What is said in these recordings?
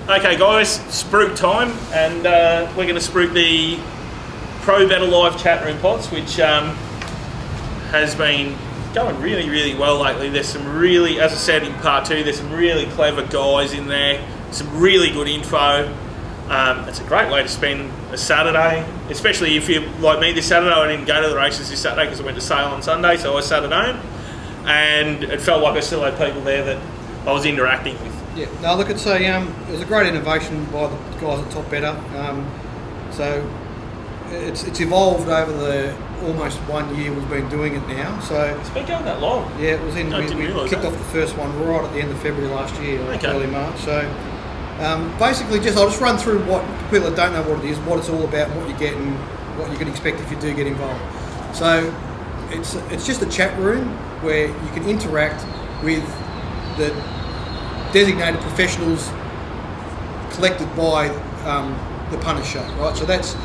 Okay, guys, spruik time, and we're going to spruik the Pro Betta Live chat room pots, which has been going really, really well lately. There's some really, as I said in part 2, there's some really clever guys in there, some really good info. It's a great way to spend a Saturday, especially if you're like me this Saturday. I didn't go to the races this Saturday because I went to sail on Sunday, so I sat at home, and it felt like I still had people there that I was interacting with. Yeah, no, look, it was a great innovation by the guys at Top Betta. So it's evolved over the almost 1 year we've been doing it now. So It's been going that long. yeah, it was in. I We didn't realise kicked that. off the first one right at the end of February last year, Okay. early March. So basically, I'll just run through what people that don't know what it is, what it's all about, and what you get, and what you can expect if you do get involved. So it's just a chat room where you can interact with the designated professionals collected by the Punters Show, right? So that's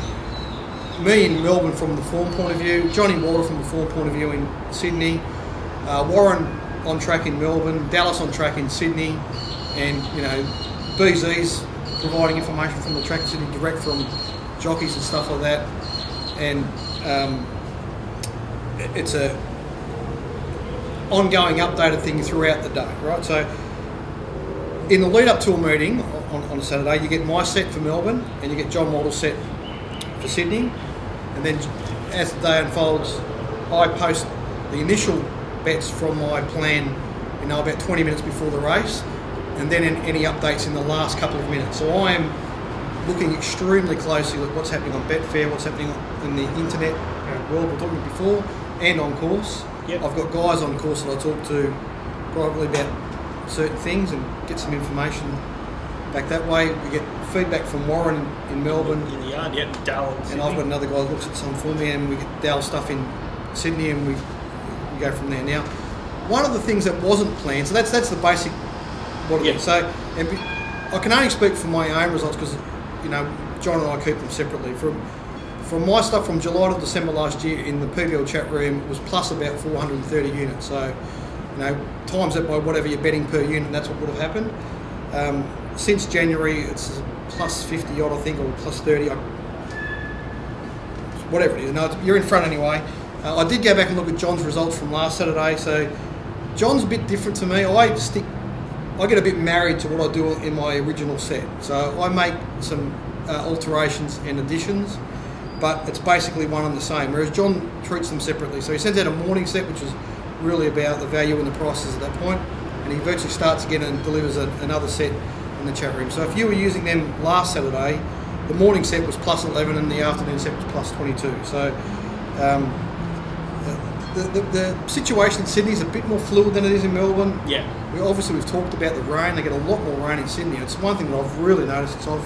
me in Melbourne from the form point of view, Johnny Walter from the form point of view in Sydney, Warren on track in Melbourne, Dallas on track in Sydney, and BZ's providing information from the track in Sydney direct from jockeys and stuff like that, and it's a ongoing updated thing throughout the day, right? So in the lead up to a meeting on a Saturday, you get my set for Melbourne and you get John Waddle's set for Sydney, and then as the day unfolds, I post the initial bets from my plan, about 20 minutes before the race, and then any updates in the last couple of minutes. So I am looking extremely closely at what's happening on Betfair, what's happening in the internet world we were talking before, and on course. Yep. I've got guys on course that I talk to privately about certain things and get some information back that way. We get feedback from Warren in Melbourne, In the yard, yeah, Dal and I've got another guy that looks at some for me, and we get Dal stuff in Sydney, and we go from there. Now, one of the things that wasn't planned, so that's the basic what it is. So, I can only speak for my own results because John and I keep them separately. From my stuff from July to December last year in the PBL chat room, it was plus about 430 units. So, times that by whatever you're betting per unit, and that's what would have happened. Since January, it's plus 50 odd, I think, or plus 30, whatever it is. No, you're in front anyway. I did go back and look at John's results from last Saturday. So, John's a bit different to me. I get a bit married to what I do in my original set. So I make some alterations and additions, but it's basically one and the same, whereas John treats them separately. So he sends out a morning set, which is really about the value and the prices at that point, and he virtually starts again and delivers another set in the chat room. So if you were using them last Saturday, the morning set was plus 11 and the afternoon set was plus 22. So the situation in Sydney is a bit more fluid than it is in Melbourne. Yeah. We've talked about the rain. They get a lot more rain in Sydney. It's one thing that I've really noticed since I've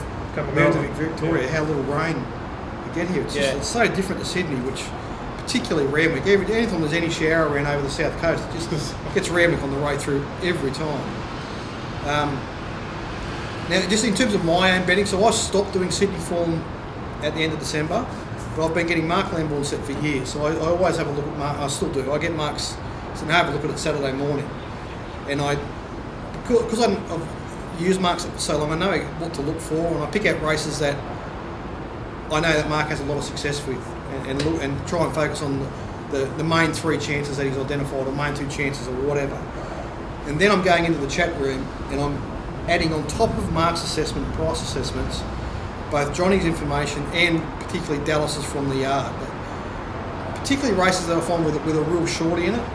moved to Victoria, how little rain we get here. It's so different to Sydney, which particularly Randwick. Anytime there's any shower around over the south coast, it just gets Randwick on the way through every time. Now, just in terms of my own betting, so I stopped doing Sydney form at the end of December, but I've been getting Mark Lambourne set for years. So I always have a look at Mark. I still do. I get Mark's, and have a look at it Saturday morning. And because I've used Mark's for so long, I know what to look for, and I pick out races that I know that Mark has a lot of success with, and try and focus on the main 3 chances that he's identified, or main 2 chances, or whatever. And then I'm going into the chat room, and I'm adding on top of Mark's assessment and price assessments, both Johnny's information and particularly Dallas's from the yard. But particularly races that I find with a real shorty in it.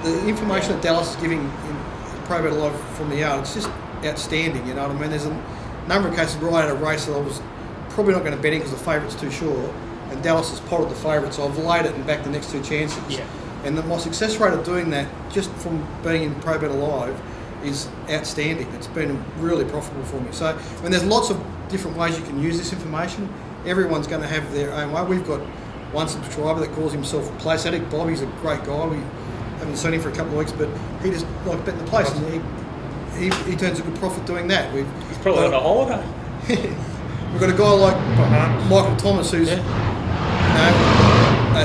The information that Dallas is giving in Pro Betta Live from the yard, it's just outstanding, you know what I mean? There's a number of cases where I had a race that I was probably not going to bet in because the favourite's too short, and Dallas has potted the favourite, so I've laid it and backed the next 2 chances. Yeah. And my success rate of doing that, just from being in Pro Betta Live, is outstanding. It's been really profitable for me. So, there's lots of different ways you can use this information. Everyone's going to have their own way. We've got one subscriber that calls himself Place Addict. Bobby's a great guy. We haven't seen him for a couple of weeks, but he just likes betting the place, and he turns a good profit doing that. He's probably on a holiday. We've got a guy like Michael Thomas, who's a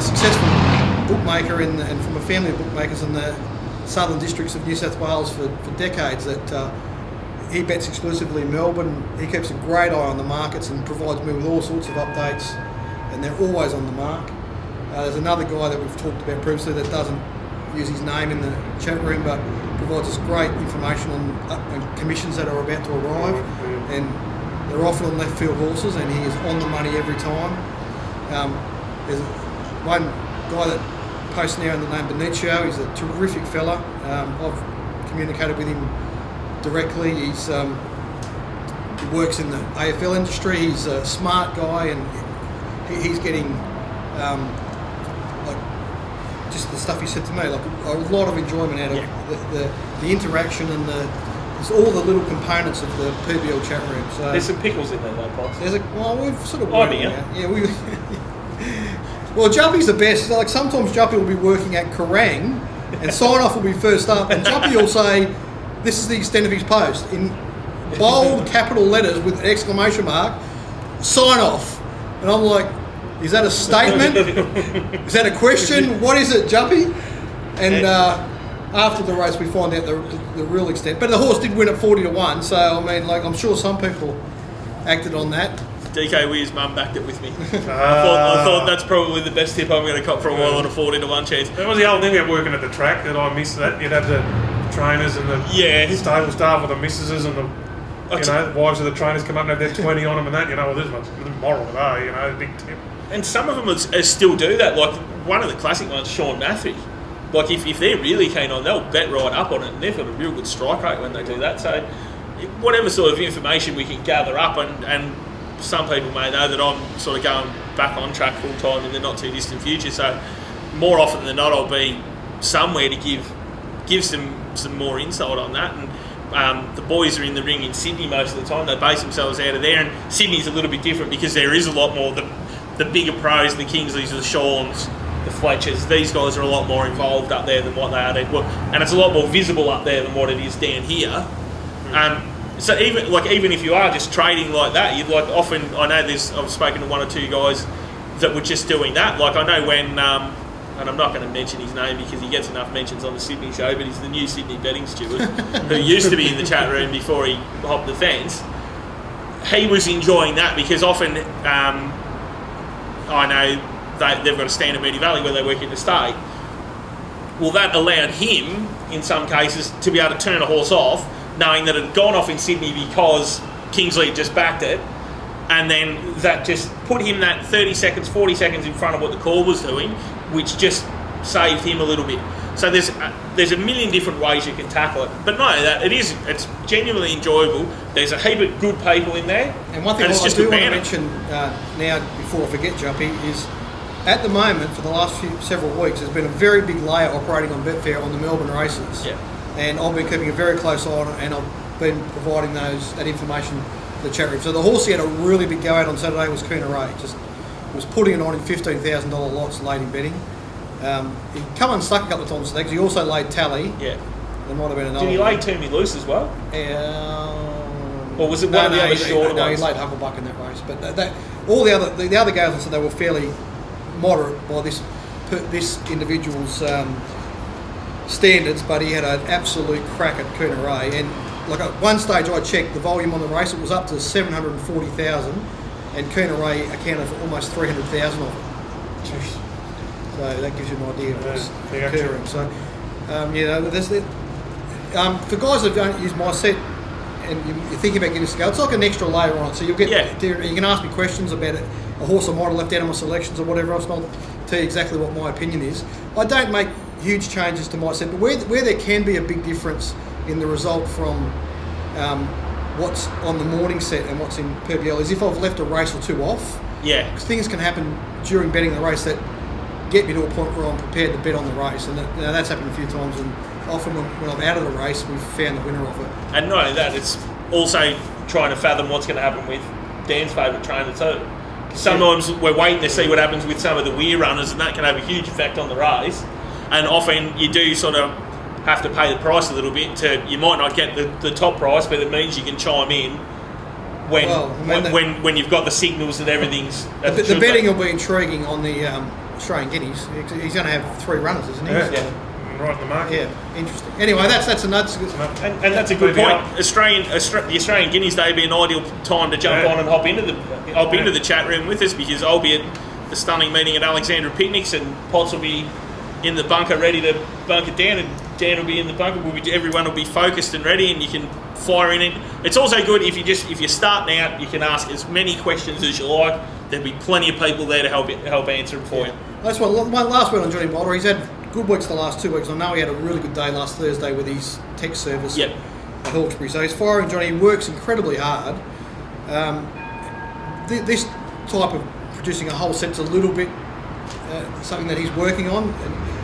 successful bookmaker and from a family of bookmakers in the southern districts of New South Wales for decades. That he bets exclusively in Melbourne. He keeps a great eye on the markets and provides me with all sorts of updates, and they're always on the mark. There's another guy that we've talked about previously that doesn't use his name in the chat room, but provides us great information on commissions that are about to arrive, and they're often on left field horses, and he is on the money every time. There's one guy that posts now in the name Benicio. He's a terrific fella. I've communicated with him directly. He works in the AFL industry. He's a smart guy, and he's getting like just the stuff he said to me, like a lot of enjoyment out of the interaction and there's all the little components of the PBL chat room. So there's some pickles in there, though, Pops. We've sort of worked it out. Yeah, we. Well, Juppy's the best. Like sometimes Juppy will be working at Kerrang, and sign off will be first up, and Juppy will say, "This is the extent of his post in bold capital letters with an exclamation mark. Sign off." And I'm like, "Is that a statement? Is that a question? What is it, Juppy?" And after the race, we find out the real extent. But the horse did win at 40-1, so I mean, like I'm sure some people acted on that. DK Weir's mum backed it with me. I thought that's probably the best tip I'm going to cop for a while on a 40-1 chance. That was the old thing about working at the track that I missed. That you'd have the trainers and the stable staff or the missuses and the wives of the trainers come up and have their 20 on them and that. Well, this one's moral today. Big tip. And some of them still do that. Like one of the classic ones, Sean Matthew. Like if they're really keen on, they'll bet right up on it, and they've got a real good strike rate when they do that. So whatever sort of information we can gather up, and some people may know that I'm sort of going back on track full time in the not too distant future. So more often than not, I'll be somewhere to give some more insight on that. And the boys are in the ring in Sydney most of the time. They base themselves out of there, and Sydney's a little bit different because there is a lot more the bigger pros, the Kingsleys, the Shawns, the Fletchers. These guys are a lot more involved up there than what they are. And it's a lot more visible up there than what it is down here. So even if you are just trading like that, you'd like often. I know I've spoken to one or two guys that were just doing that. Like I know when, and I'm not going to mention his name because he gets enough mentions on the Sydney show, but he's the new Sydney betting steward who used to be in the chat room before he hopped the fence. He was enjoying that because often I know they've got a stand at Moonee Valley where they work in the state. Well, that allowed him, in some cases, to be able to turn a horse off, knowing that it had gone off in Sydney because Kingsley had just backed it, and then that just put him that 30 seconds, 40 seconds in front of what the call was doing, which just saved him a little bit. So there's a million different ways you can tackle it. But no, it's genuinely enjoyable. There's a heap of good people in there. And one thing I do want to mention now, before I forget, Juppy, is at the moment, for the last several weeks, there's been a very big layer operating on Betfair on the Melbourne races. Yeah. And I've been keeping a very close eye on it, and I've been providing that information to the chat room. So the horse he had a really big go out on Saturday was Cooner Ray. Just was putting it on in $15,000 lots late in betting. He come unstuck a couple of times today because he also laid tally. Yeah. There might have been another. Did he lay Toomey loose as well? Or was it one of the other shorter ones? No, he laid Hucklebuck in that race. But all the other goes on, so they were fairly moderate by this individual's standards, but he had an absolute crack at Cooner Ray. And like at one stage I checked the volume on the race, it was up to 740,000, and Cooner Ray accounted for almost 300,000 of it. Jeez. So that gives you an idea of what's occurring. So for guys that don't use my set and you're thinking about getting a scale, it's like an extra layer on it. So you'll get you can ask me questions about it, a horse I might have left out of my selections or whatever else, and I'll tell you exactly what my opinion is. I don't make huge changes to my set, but where there can be a big difference in the result from what's on the morning set and what's in PBL is if I've left a race or two off. Yeah. Because things can happen during betting the race that get me to a point where I'm prepared to bet on the race, and that's happened a few times, and often when I'm out of the race, we've found the winner of it. And not only that, it's also trying to fathom what's going to happen with Dan's favourite trainer too. Sometimes we're waiting to see what happens with some of the weir runners, and that can have a huge effect on the race. And often you do sort of have to pay the price a little bit. You might not get the top price, but it means you can chime in when you've got the signals that everything's. The betting will be intriguing on the Australian Guineas. He's going to have 3 runners, isn't he? Yeah. right in the market. Yeah, interesting. Anyway, that's a nuts. And that's a good point. The Australian Guineas Day would be an ideal time to jump on and hop into the chat room with us, because I'll be at the stunning meeting at Alexandra Picnics, and Potts will be in the bunker ready to bunk it down, and Dan will be in the bunker. Everyone will be focused and ready, and you can fire in it. It's also good if you're starting out, you can ask as many questions as you like. There'll be plenty of people there to help answer them for you. That's what my last word on Johnny Boulder. He's had good weeks the last 2 weeks. I know he had a really good day last Thursday with his tech service at Hawkesbury. So he's firing Johnny. He works incredibly hard. This type of producing a whole set's a little bit something that he's working on,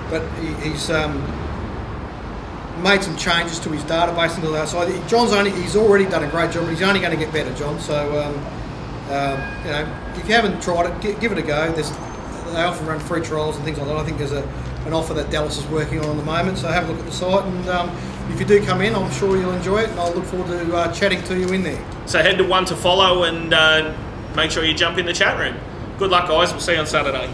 but he's made some changes to his database and all that. So he's already done a great job, but he's only going to get better, John. So if you haven't tried it, give it a go. They often run free trials and things like that. I think there's an offer that Dallas is working on the moment, so have a look at the site, and if you do come in, I'm sure you'll enjoy it, and I'll look forward to chatting to you in there. So head to 1 to follow, and make sure you jump in the chat room. Good luck, guys. We'll see you on Saturday.